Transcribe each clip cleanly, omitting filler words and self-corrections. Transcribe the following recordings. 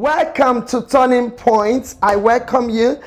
Welcome to Turning Point. I welcome you.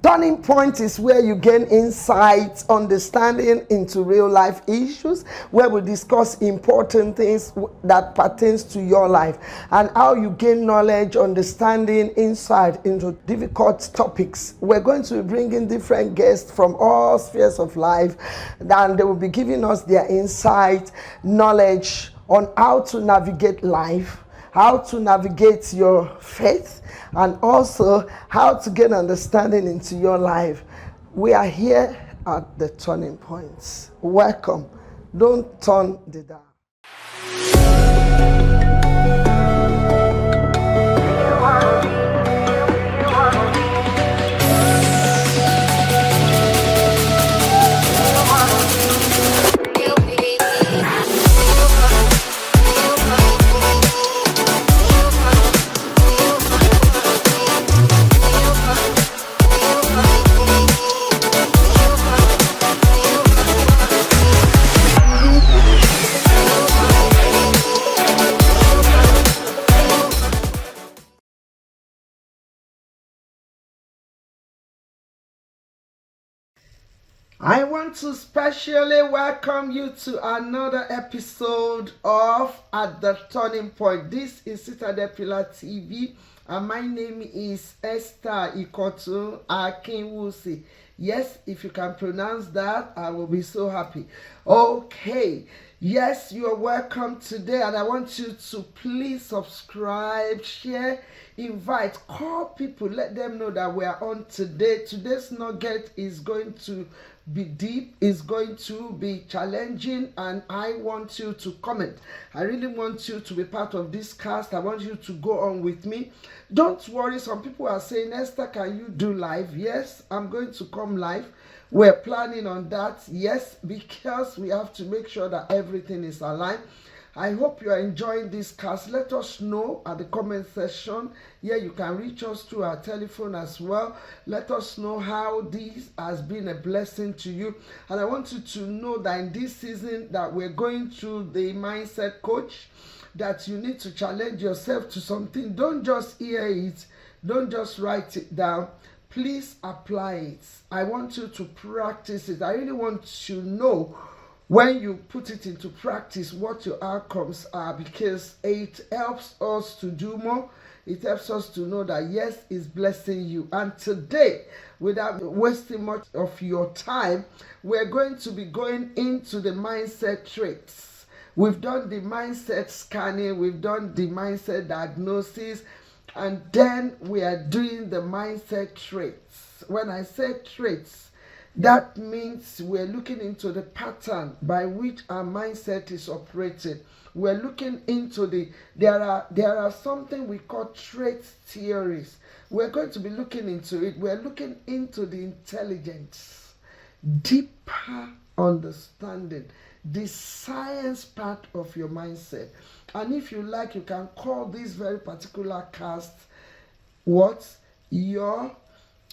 Turning Point is where you gain insight, understanding into real life issues, where we discuss important things that pertains to your life and how you gain knowledge, understanding, insight into difficult topics. We're going to be bringing different guests from all spheres of life, and they will be giving us their insight, knowledge on how to navigate life, how to navigate your faith, and also how to gain understanding into your life. We are here at the Turning Points. Welcome. Don't turn the dial. I want to specially welcome you to another episode of At the Turning Point. This is Citadel Pillar TV, and my name is Esther Ikotu Akinwusi. Yes, if you can pronounce that, I will be so happy. Okay, yes, you are welcome today, and I want you to please subscribe, share, invite, call people, let them know that we are on today. Today's nugget is going to be deep, is going to be challenging, and I want you to comment. I really want you to be part of this cast. I want you to go on with me. Don't worry, some people are saying, Esther, can you do live? Yes, I'm going to come live. We're planning on that, yes, because we have to make sure that everything is aligned. I hope you are enjoying this cast. Let us know at the comment section. Yeah, you can reach us through our telephone as well. Let us know how this has been a blessing to you. And I want you to know that in this season that we're going through the mindset coach, that you need to challenge yourself to something. Don't just hear it. Don't just write it down. Please apply it. I want you to practice it. I really want to know when you put it into practice what your outcomes are, because it helps us to do more. It helps us to know that yes, it's blessing you. And today, without wasting much of your time, we're going to be going into the mindset traits. We've done the mindset scanning, we've done the mindset diagnosis, and then we are doing the mindset traits. When I say traits, that means we're looking into the pattern by which our mindset is operating. We're looking into there are something we call trait theories. We're going to be looking into it. We're looking into the intelligence, deeper understanding, the science part of your mindset. And if you like, you can call this very particular cast what? Your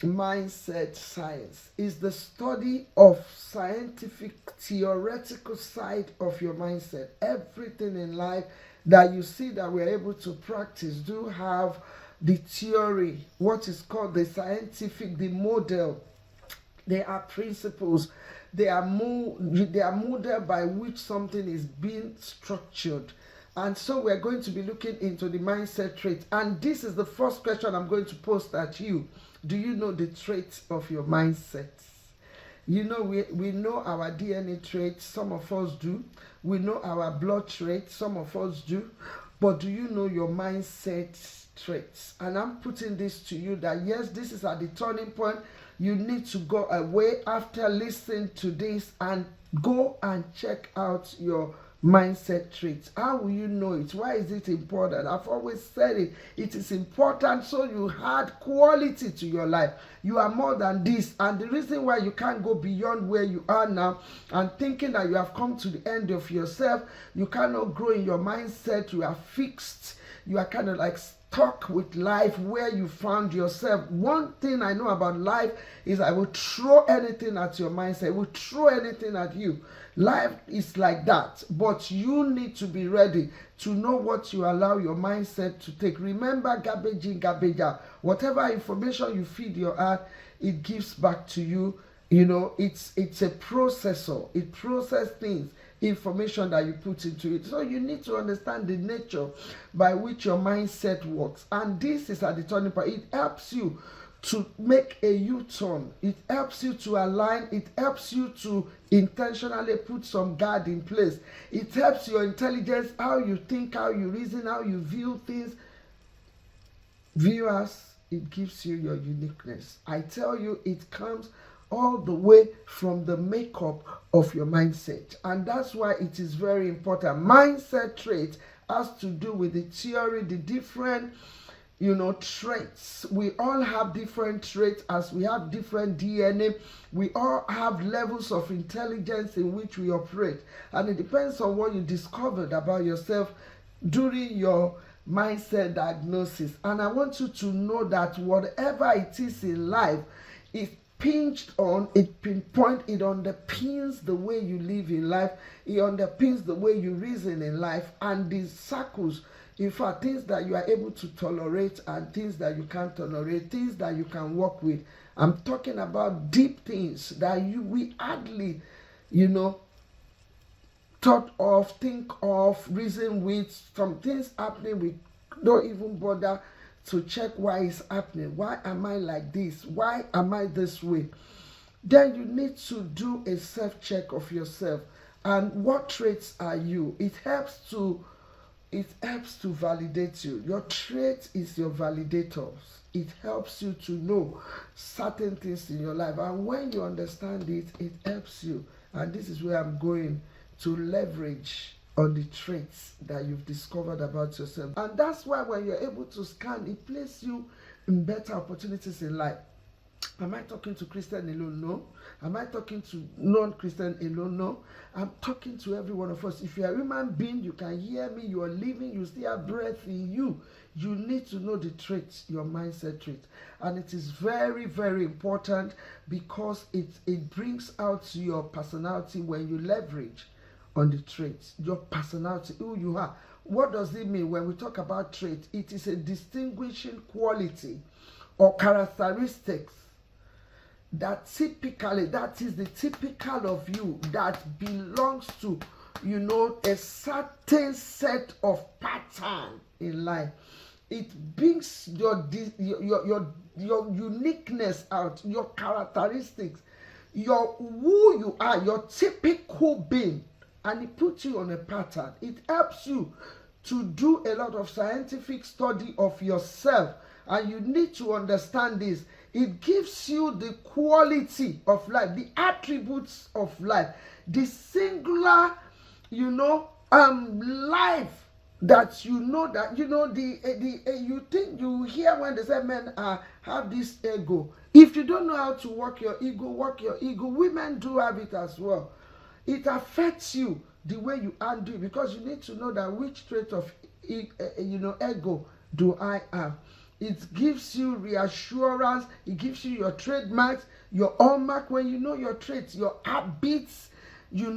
mindset science. Is the study of scientific theoretical side of your mindset. Everything in life that you see that we're able to practice do have the theory, what is called the scientific, the model. They are principles. They are model by which something is being structured. And so we're going to be looking into the mindset trait. And this is the first question I'm going to post at you. Do you know the traits of your mindset? You know, we know our DNA traits, some of us do. We know our blood traits, some of us do. But do you know your mindset traits? And I'm putting this to you that yes, this is at the turning point. You need to go away after listening to this and go and check out your mindset traits. How will you know it? Why is it important? I've always said it. It is important so you add quality to your life. You are more than this. And the reason why you can't go beyond where you are now and thinking that you have come to the end of yourself, you cannot grow in your mindset. You are fixed. You are kind of like stuck with life where you found yourself. One thing I know about life is I will throw anything at your mindset. I will throw anything at you. Life is like that, but you need to be ready to know what you allow your mindset to take. Remember, garbage in, garbage out. Whatever information you feed your heart, it gives back to you. You know, it's a processor. It processes things, information that you put into it. So you need to understand the nature by which your mindset works. And this is at the turning point. It helps you to make a U-turn. It helps you to align. It helps you to intentionally put some guard in place. It helps your intelligence, how you think, how you reason, how you view things. Viewers, it gives you your uniqueness. I tell you, it comes all the way from the makeup of your mindset. And that's why it is very important. Mindset trait has to do with the theory, the different traits. We all have different traits, as we have different DNA. We all have levels of intelligence in which we operate, and it depends on what you discovered about yourself during your mindset diagnosis. And I want you to know that whatever it is in life, it pinched on, it pinpoint, it underpins the way you live in life, it underpins the way you reason in life, and these circles. In fact, things that you are able to tolerate and things that you can't tolerate, things that you can work with. I'm talking about deep things that we hardly, thought of, think of, reason with. Some things happening, we don't even bother to check why it's happening. Why am I like this? Why am I this way? Then you need to do a self-check of yourself. And what traits are you? It helps to validate you. Your trait is your validators. It helps you to know certain things in your life. And when you understand it, it helps you. And this is where I'm going to leverage on the traits that you've discovered about yourself. And that's why when you're able to scan, it places you in better opportunities in life. Am I talking to Christian alone? No. Am I talking to non-Christian alone? No. I'm talking to every one of us. If you're a human being, you can hear me, you are living, you still have breath in you. You need to know the traits, your mindset trait. And it is very, very important, because it brings out your personality when you leverage on the traits, your personality, who you are. What does it mean when we talk about trait? It is a distinguishing quality or characteristics that is the typical of you, that belongs to a certain set of pattern in life. It brings your uniqueness out, your characteristics, who you are, your typical being, and it puts you on a pattern. It helps you to do a lot of scientific study of yourself, and you need to understand this. It gives you the quality of life, the attributes of life, the singular, life that you think you hear when they say men have this ego. If you don't know how to work your ego. Women do have it as well. It affects you the way you handle it, because you need to know that which trait of ego do I have. It gives you reassurance. It gives you your trademarks, your hallmark. When you know your traits, your habits, your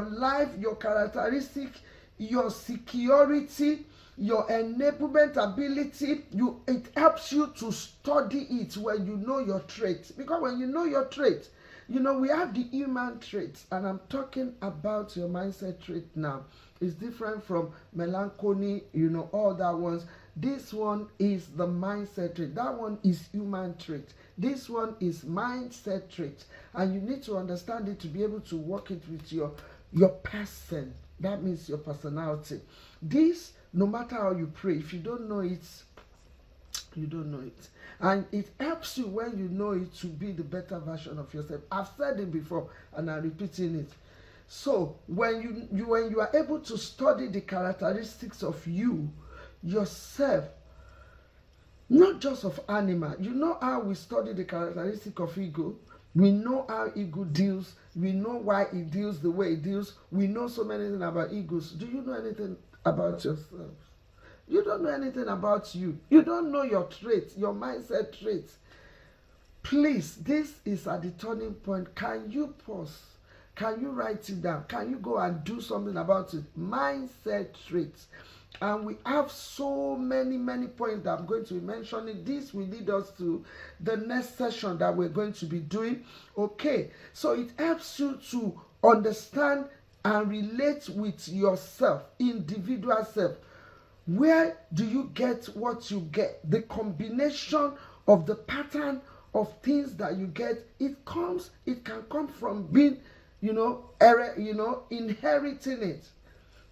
life, your characteristic, your security, your enablement ability. It helps you to study it when you know your traits. Because when you know your traits, we have the human traits, and I'm talking about your mindset trait now. It's different from melancholy, all that ones. This one is the mindset trait. That one is human trait. This one is mindset trait. And you need to understand it to be able to work it with your person. That means your personality. This, no matter how you pray, if you don't know it, you don't know it. And it helps you when you know it to be the better version of yourself. I've said it before, and I'm repeating it. So when you are able to study the characteristics of yourself, not just of animal. You know how we study the characteristic of ego. We know how ego deals. We know why it deals the way it deals. We know so many things about egos. Do you know anything about yourself? You don't know anything about you. You don't know your traits, your mindset traits. Please, this is at the turning point. Can you pause? Can you write it down? Can you go and do something about it? Mindset traits. And we have so many points that I'm going to be mentioning. This will lead us to the next session that we're going to be doing. Okay, so it helps you to understand and relate with yourself, individual self. Where do you get what you get? The combination of the pattern of things that you get, it can come from being, inheriting it.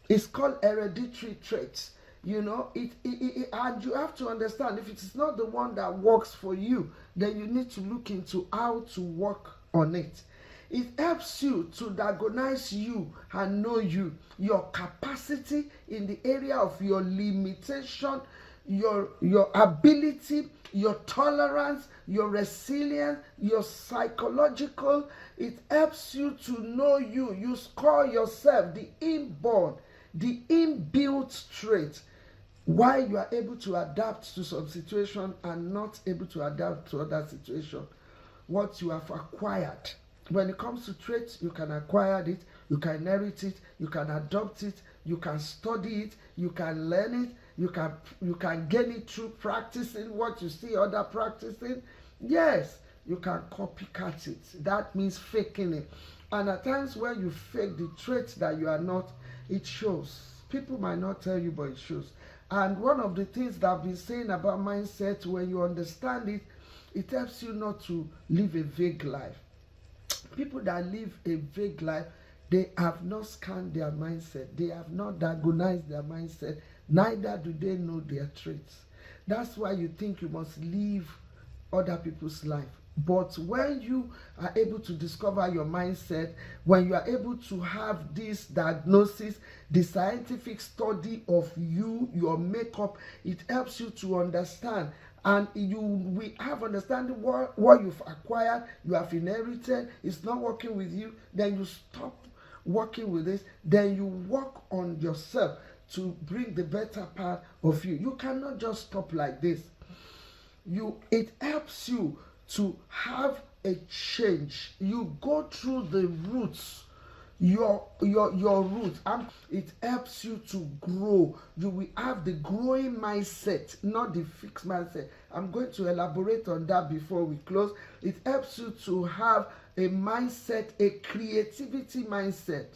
It's called hereditary traits. And you have to understand, if it is not the one that works for you, then you need to look into how to work on it. It helps you to diagnose you and know you, your capacity in the area of your limitation, your ability, your tolerance, your resilience, your psychological. It helps you to know you. You score yourself, the inborn, the inbuilt trait, why you are able to adapt to some situation and not able to adapt to other situation. What you have acquired. When it comes to traits, you can acquire it, you can inherit it, you can adopt it, you can study it, you can learn it, you can gain it through practicing what you see other practicing. Yes, you can copycat it. That means faking it. And at times when you fake the traits that you are not, it shows. People might not tell you, but it shows. And one of the things that I've been saying about mindset, when you understand it, it helps you not to live a vague life. People that live a vague life, they have not scanned their mindset. They have not diagnosed their mindset. Neither do they know their traits. That's why you think you must live other people's life. But when you are able to discover your mindset, when you are able to have this diagnosis, the scientific study of you, your makeup, it helps you to understand. And we have understanding what you've acquired, you have inherited, it's not working with you, then you stop working with this, then you work on yourself to bring the better part of you. You cannot just stop like this. It helps you to have a change. You go through the roots, your roots, and it helps you to grow. You will have the growing mindset, not the fixed mindset. I'm going to elaborate on that before we close. It helps you to have a mindset, a creativity mindset,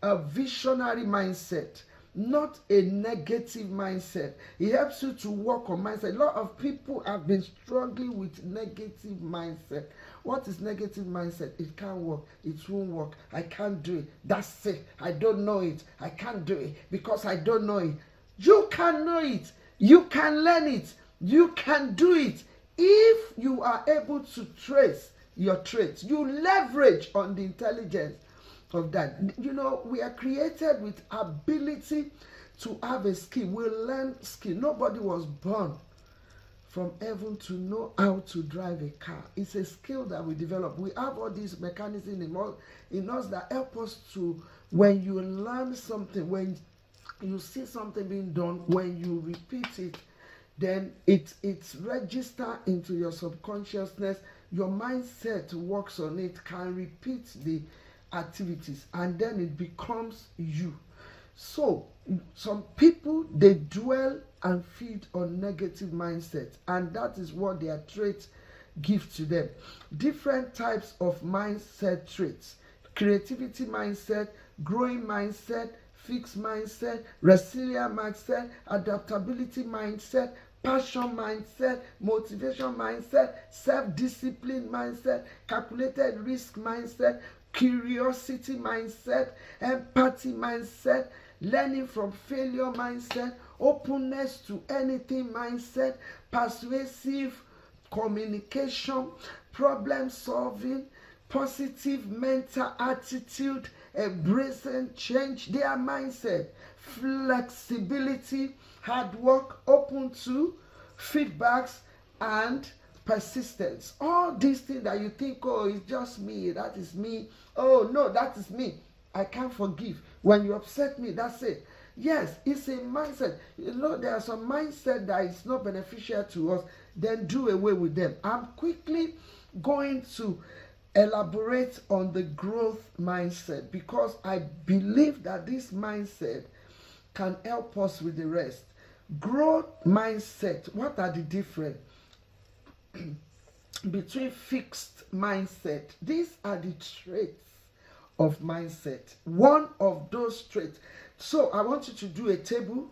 a visionary mindset, not a negative mindset. It helps you to work on mindset. A lot of people have been struggling with negative mindset. What is negative mindset? It can't work. It won't work. I can't do it. That's it. I don't know it. I can't do it because I don't know it. You can know it. You can learn it. You can do it if you are able to trace your traits. You leverage on the intelligence of that. We are created with ability to have a skill. We learn skill. Nobody was born from heaven to know how to drive a car. It's a skill that we develop. We have all these mechanisms in us that help us to, when you learn something, when you see something being done, when you repeat it, then it's registered into your subconsciousness. Your mindset works on it, can repeat the activities, and then it becomes you. So some people, they dwell and feed on negative mindset, and that is what their traits give to them. Different types of mindset traits: creativity mindset, growing mindset, fixed mindset, resilient mindset, adaptability mindset, passion mindset, motivation mindset, self-discipline mindset, calculated risk mindset, curiosity mindset, empathy mindset, learning from failure mindset, openness to anything mindset, persuasive communication, problem solving, positive mental attitude, embracing change, their mindset, flexibility, hard work, open to feedbacks, and persistence. All these things that you think, oh, it's just me, that is me. Oh, no, that is me. I can't forgive. When you upset me, that's it. Yes, it's a mindset. There are some mindset that is not beneficial to us. Then do away with them. I'm quickly going to elaborate on the growth mindset, because I believe that this mindset can help us with the rest. Growth mindset, what are the difference between fixed mindset? These are the traits of mindset. One of those traits. So I want you to do a table,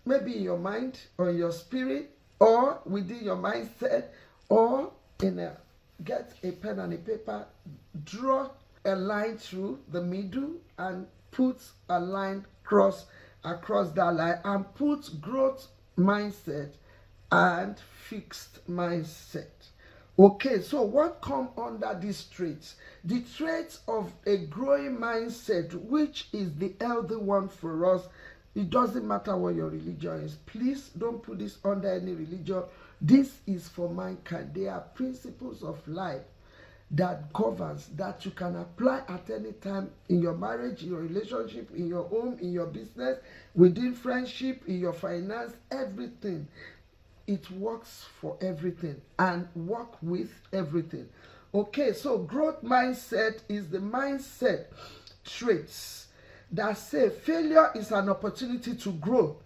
maybe in your mind or in your spirit or within your mindset, or get a pen and a paper, draw a line through the middle and put a line across that line, and put growth mindset and fixed mindset. Okay, so what come under these traits? The traits of a growing mindset, which is the healthy one for us. It doesn't matter what your religion is. Please don't put this under any religion. This is for mankind. They are principles of life that governs, that you can apply at any time in your marriage, in your relationship, in your home, in your business, within friendship, in your finance, everything. It works for everything and work with everything. Okay, so growth mindset is the mindset traits that say failure is an opportunity to grow.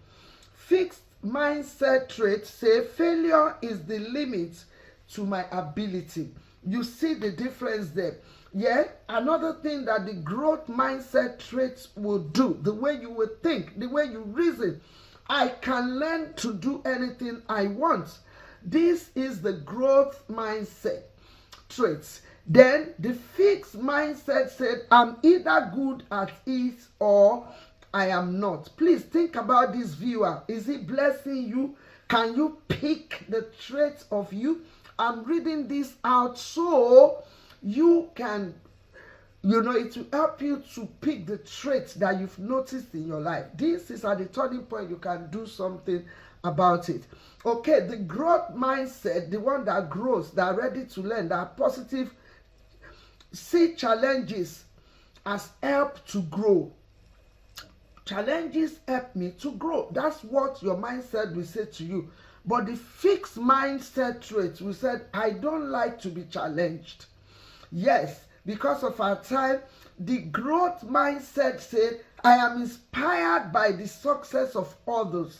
Fixed mindset traits say failure is the limit to my ability. You see the difference there. Yeah, another thing that the growth mindset traits will do, the way you will think, the way you reason, I can learn to do anything I want. This is the growth mindset traits. Then the fixed mindset said, I'm either good at it or I am not. Please think about this, viewer. Is it blessing you? Can you pick the traits of you? I'm reading this out so you can, it will help you to pick the traits that you've noticed in your life. This is at the turning point. You can do something about it. Okay, the growth mindset, the one that grows, that are ready to learn, that are positive, see challenges as help to grow. Challenges help me to grow. That's what your mindset will say to you. But the fixed mindset traits will say, I don't like to be challenged. Yes, because of our time, the growth mindset said, I am inspired by the success of others.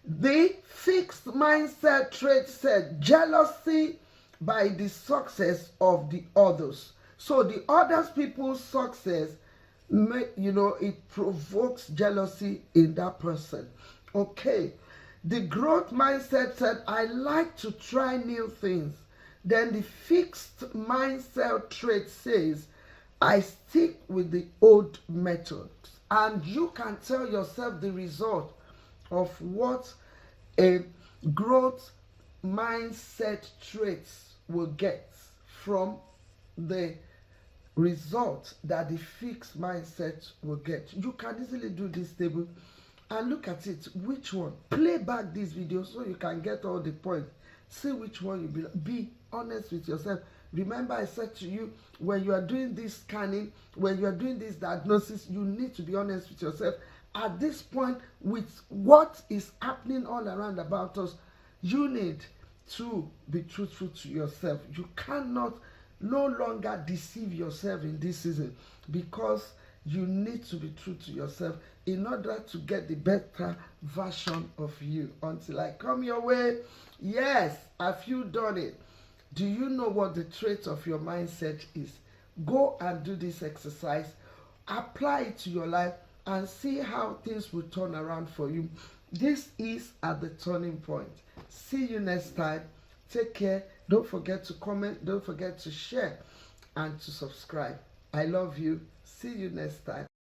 The fixed mindset trait said, jealousy by the success of the others. So the other people's success, it provokes jealousy in that person. Okay. The growth mindset said, I like to try new things. Then the fixed mindset trait says, I stick with the old methods. And you can tell yourself the result of what a growth mindset traits will get from the result that the fixed mindset will get. You can easily do this table and look at it. Which one? Play back this video so you can get all the points. See which one you be honest with yourself. Remember, I said to you, when you are doing this scanning, when you are doing this diagnosis, you need to be honest with yourself. At this point, with what is happening all around about us, you need to be truthful to yourself. You cannot no longer deceive yourself in this season, because you need to be true to yourself in order to get the better version of you. Until I come your way, yes, have you done it? Do you know what the trait of your mindset is? Go and do this exercise, apply it to your life, and see how things will turn around for you. This is at the turning point. See you next time. Take care. Don't forget to comment. Don't forget to share and to subscribe. I love you. See you next time.